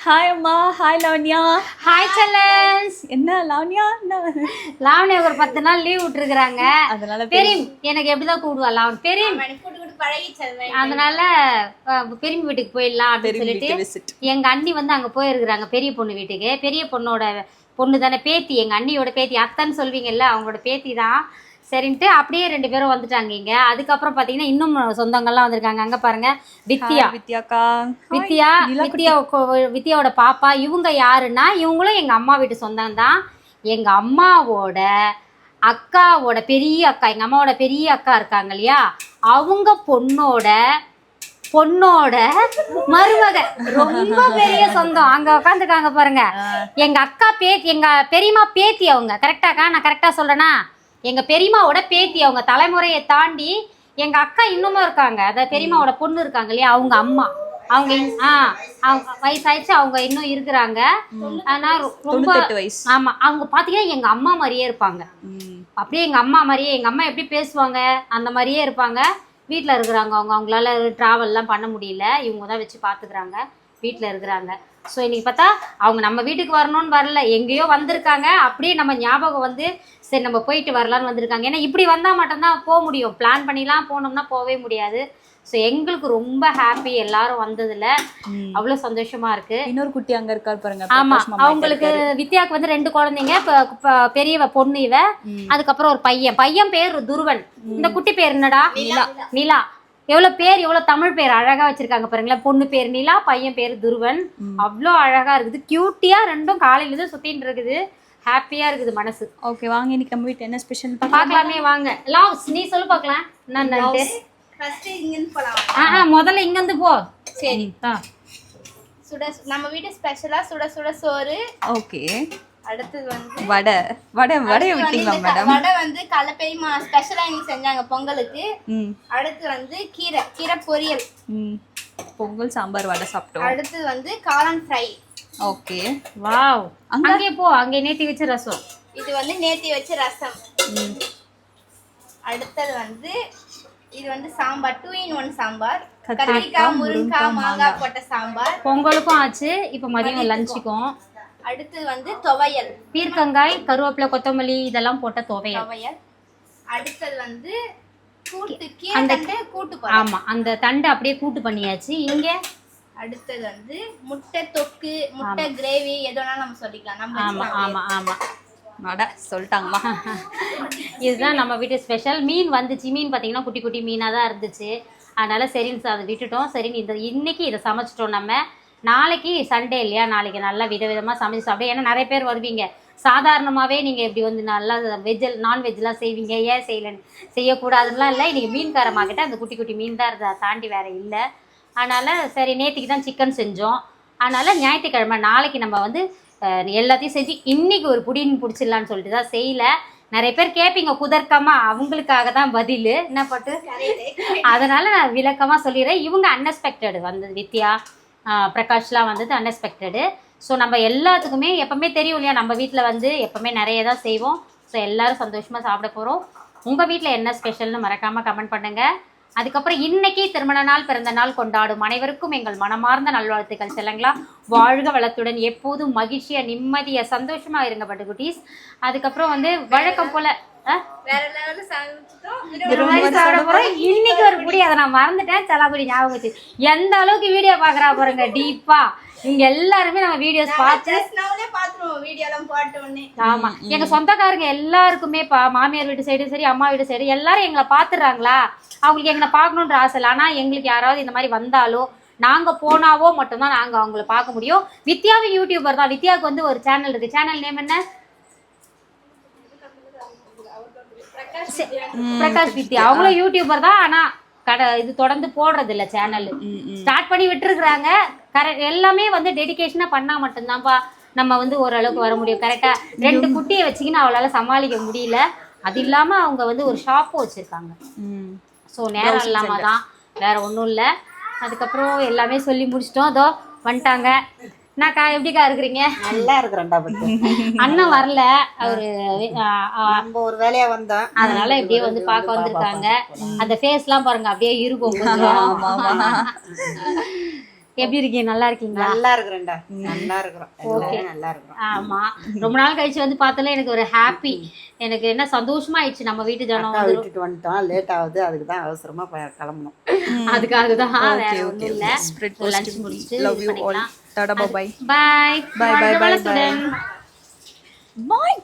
Hi அம்மா. Hi Lavanya. Hi செல்லன்ஸ். என்ன லாவண்யா? லாவண்யா ஒரு 10 நாள் லீவ் விட்டுருக்குறாங்க. அதனால பெரியும் எனக்கு எப்படிதான் கூடுவா லாவண் பெரியும் அதனால பெரியம்மா வீட்டுக்கு போயிடலாம் அப்படின்னு சொல்லிட்டு எங்க அண்ணி வந்து அங்க போயிருக்கிறாங்க பெரிய பொண்ணு வீட்டுக்கு. பெரிய பொண்ணோட பொண்ணு தானே பேத்தி, எங்க அண்ணியோட பேத்தி, அத்தைன்னு சொல்வீங்கல்ல, அவங்களோட பேத்தி தான். சரின்ட்டு அப்படியே 2 பேரும் வந்துட்டாங்க இங்க. அதுக்கப்புறம் பாத்தீங்கன்னா இன்னும் சொந்தங்கள்லாம் வந்திருக்காங்க. அங்க பாருங்க வித்யா, வித்யாவோட பாப்பா. இவங்க யாருன்னா இவங்களும் எங்க அம்மா வீட்டு சொந்தம் தான். எங்க அம்மாவோட அக்காவோட பெரிய அக்கா, எங்க அம்மாவோட பெரிய அக்கா இருக்காங்க இல்லையா, அவங்க பொண்ணோட மருமக. ரொம்ப பெரிய சொந்தம். அங்க உட்காந்துருக்காங்க பாருங்க. எங்க அக்கா பேத்தி, எங்க பெரியம்மா பேத்தி அவங்க. கரெக்டாக்கா? நான் கரெக்டா சொல்றேன்னா? எங்க பெரியம்மாவோட பேத்தி அவங்க. தலைமுறையை தாண்டி எங்க அக்கா இன்னுமும் இருக்காங்க. அதாவது பெரியம்மாவோட பொண்ணு இருக்காங்க இல்லையா, அவங்க அம்மா. அவங்க அவங்க வயசாயிடுச்சு, அவங்க இன்னும் இருக்கிறாங்க. ஆனா ரொம்ப ஆமா, அவங்க பாத்தீங்கன்னா எங்க அம்மா மாதிரியே இருப்பாங்க. அப்படியே எங்க அம்மா மாதிரியே, எங்க அம்மா எப்படி பேசுவாங்க அந்த மாதிரியே இருப்பாங்க. வீட்டில் இருக்கிறாங்க அவங்க. அவங்களால ட்ராவல்லாம் பண்ண முடியல, இவங்க தான் வச்சு பார்த்துக்கிறாங்க. வீட்டில் இருக்கிறாங்க. ஸோ இன்னைக்கு பார்த்தா அவங்க நம்ம வீட்டுக்கு வரணும்னு வரல, எங்கேயோ வந்திருக்காங்க. அப்படியே நம்ம ஞாபகம் வந்து சரி நம்ம போயிட்டு வரலான்னு வந்திருக்காங்க. ஏன்னா இப்படி வந்தால் மட்டும்தான் போக முடியும். பிளான் பண்ணிலாம் போனோம்னா போகவே முடியாது. ஸோ எங்களுக்கு ரொம்ப ஹாப்பி எல்லாரும் வந்ததுல. அவ்வளோ சந்தோஷமா இருக்கு. இன்னொரு குட்டி அங்க இருக்காரு பாருங்க. ஆமா, அவங்களுக்கு வித்யாக்கு வந்து 2 குழந்தைங்க. பெரியவ பொண்ணு இவ, அதுக்கப்புறம் ஒரு பையன் பேர் துருவன். இந்த குட்டி பேர் என்னடா? நிலா. எவ்வளவு பேர், எவ்வளவு தமிழ் பேர் அழகா வச்சிருக்காங்க பாருங்களேன். பொண்ணு பேர் நிலா, பையன் பேர் துருவன். அவ்வளோ அழகா இருக்குது. கியூட்டியா ரெண்டும் காலையில இருந்து சுத்தின்னு இருக்குது. ஹாப்பியா இருக்குது மனசு. ஓகே, வாங்க இன்னைக்கு நம்ம வீட்டு என்ன ஸ்பெஷல் பார்க்கலாமே. வாங்க லாவ்ஸ், நீ சொல்லு பார்க்கலாம். என்னன்னு முதல்ல இங்க இருந்து போ. சரி, நம்ம வீட்டு ஸ்பெஷலா சுட சுட சோறு. ஓகே. அடுத்தது வந்து வடை விட்டீங்களா மேடம்? வடை வந்து கலப்பைமா ஸ்பெஷலா இன்னைக்கு செஞ்சாங்க பொங்கலுக்கு. அடுத்து வந்து கீரை பொரியல். பொங்கல், சாம்பார், வடை சாப்பிட்டோம். அடுத்து வந்து காளான் ஃப்ரை. ஓகே. வாவ். அங்கே போ, அங்கே நேத்தி வச்ச ரசம். இது வந்து நேத்தி வச்ச ரசம். அடுத்தது வந்து இது வந்து சாம்பார், 2 in 1 சாம்பார். கத்திரிக்காய், முருங்கைக்காய், மாங்காய் போட்ட சாம்பார். பொங்கலுக்கும் ஆச்சு, இப்போ மதியம் லஞ்சுக்கும். அடுத்து வந்து துவையல், பீர்க்கங்காய், கருவேப்பிலை, கொத்தமல்லி இதெல்லாம் போட்ட துவையல். அடுத்தது வந்து கூட்டு. ஆமா, அந்த தண்டை அப்படியே கூட்டு பண்ணியாச்சு இங்க. அடுத்தது வந்து முட்டை தொக்கு, முட்டை கிரேவி, எதுனாலும் நம்ம சொல்லிக்கலாம். நம்ம ஆமா ஆமா ஆமா வடை சொல்லிட்டாங்களா? இதுதான் நம்ம வீட்டு ஸ்பெஷல். மீன் வந்துச்சு. மீன் பார்த்தீங்கன்னா குட்டி குட்டி மீனாக தான் இருந்துச்சு. அதனால சரின்னு அதை விட்டுட்டோம். சரின்னு இன்னைக்கு இதை சமைச்சிட்டோம். நம்ம நாளைக்கு சண்டே இல்லையா, நாளைக்கு நல்லா விதவிதமாக சமைச்சு சாப்பிடுவோம். ஏன்னா நிறைய பேர் வருவீங்க. சாதாரணமாகவே நீங்கள் இப்படி வந்து நல்லா நான்வெஜ்லாம் செய்வீங்க, ஏன் செய்யக்கூடாதுலாம் இல்லை. இன்றைக்கி மீன்காரமாக்கிட்ட அந்த குட்டி குட்டி மீன் தான் இருந்தால் தாண்டி வேறு இல்லை. அதனால் சரி, நேற்றுக்கு தான் சிக்கன் செஞ்சோம். அதனால் ஞாயிற்றுக்கிழமை நாளைக்கு நம்ம வந்து எல்லாத்தையும் செஞ்சு இன்றைக்கி ஒரு புடின்னு பிடிச்சிடலான்னு சொல்லிட்டு தான் செய்யல. நிறைய பேர் கேட்பீங்க குதர்க்கமாக, அவங்களுக்காக தான் பதில். என்ன பட்டு அதனால் நான் விளக்கமாக சொல்லிடுறேன். இவங்க அன்எக்ஸ்பெக்டடு வந்தது. வித்யா, பிரகாஷ்லாம் வந்தது அன்எக்ஸ்பெக்டடு. ஸோ நம்ம எல்லாத்துக்குமே எப்போவுமே தெரியும் இல்லையா, நம்ம வீட்டில் வந்து எப்போவுமே நிறைய தான் செய்வோம். ஸோ எல்லோரும் சந்தோஷமாக சாப்பிட போகிறோம். உங்கள் வீட்டில் என்ன ஸ்பெஷல்னு மறக்காமல் கமெண்ட் பண்ணுங்கள். அதுக்கப்புறம் இன்னைக்கு திருமண நாள், பிறந்த நாள் கொண்டாடும் அனைவருக்கும் எங்கள் மனமார்ந்த நல்வாழ்த்துக்கள். செல்லுங்களா, வாழ்க வளத்துடன், எப்போதும் மகிழ்ச்சியா, நிம்மதியா, சந்தோஷமா இருங்க பட்டுக்குட்டீஸ். அதுக்கப்புறம் வந்து வழக்கம் போல இன்னைக்கு ஒரு புடி, அதை நான் மறந்துட்டேன். சலாபுடி ஞாபகம் வச்சு எந்த அளவுக்கு வீடியோ பாக்குறா பாருங்க டீப்பா. இங்க எல்லாருமே நம்ம வீடியோஸ் பார்த்து ஆமா, எங்க சொந்தக்காரங்க எல்லாருக்குமே மாமியார் வீட்டு சைடு சரி, அம்மா வீட்டு சைடு எல்லாரும் எங்களை பாத்துறாங்களா. அவங்களுக்கு எங்களை பார்க்கணுன்ற ஆசை இல்லை. ஆனால் எங்களுக்கு யாராவது இந்த மாதிரி வந்தாலோ நாங்கள் போனாவோ மட்டும்தான் நாங்கள் அவங்கள பார்க்க முடியும். வித்யாவும் யூடியூபர் தான். வித்யாவுக்கு வந்து ஒரு சேனல் இருக்குது. சேனல் நேம் என்ன? பிரகாஷ் வித்யா. அவங்களும் யூடியூபர் தான். ஆனால் இது தொடர்ந்து போடுறது இல்லை. சேனல் ஸ்டார்ட் பண்ணி விட்டுருக்குறாங்க. எல்லாமே வந்து டெடிகேஷனாக பண்ணால் மட்டும்தான்ப்பா நம்ம வந்து ஓரளவுக்கு வர முடியும். கரெக்டாக 2 குட்டியை வச்சிக்கின்னு அவளால் சமாளிக்க முடியல. அது இல்லாமல் அவங்க வந்து ஒரு ஷாப்பும் வச்சுருக்காங்க. ஸோ நேரம் இல்லாமல் தான், வேறு ஒன்றும் இல்லை. அதுக்கப்புறம் எல்லாமே சொல்லி முடிச்சிட்டோம். அதோ வந்துட்டாங்க. என்னக்கா எப்படிக்கா இருக்கிறீங்க? நல்லா இருக்கிறேன்டா. அண்ணன் வரல, அவரு நம்ம ஒரு வேலையா வந்தோம், அதனால இப்படியே வந்து பார்க்க வந்திருக்காங்க. அந்த ஃபேஸ்லாம் பாருங்க அப்படியே இருக்கும். எப்படி இருக்கீங்க? நல்லா இருக்கீங்களா? நல்லா இருக்கிறேன்டா. நல்லா இருக்கிறோம். எல்லாரும் நல்லா இருக்கிறோம். ஆமா, ரொம்ப நாள் கழிச்சு வந்து பார்த்தல எனக்கு ஒரு ஹாப்பி. எனக்கு என்ன சந்தோஷமா ஆயிடுச்சு. நம்ம வீட்டு ஜனம் அக்கா விட்டுட்டு வந்துட்டோம். லேட் ஆகுது. அதுக்கு தான் அவசரமா கிளம்பணும். அதுக்காக தான் வேற Okay, ஒண்ணும் okay. இல்ல. Spread lunch positivity. முடிச்சிட்டு Love you all. Tada, bye bye. Bye Bye, bye, bye, bye. வளத்துடன். Bye.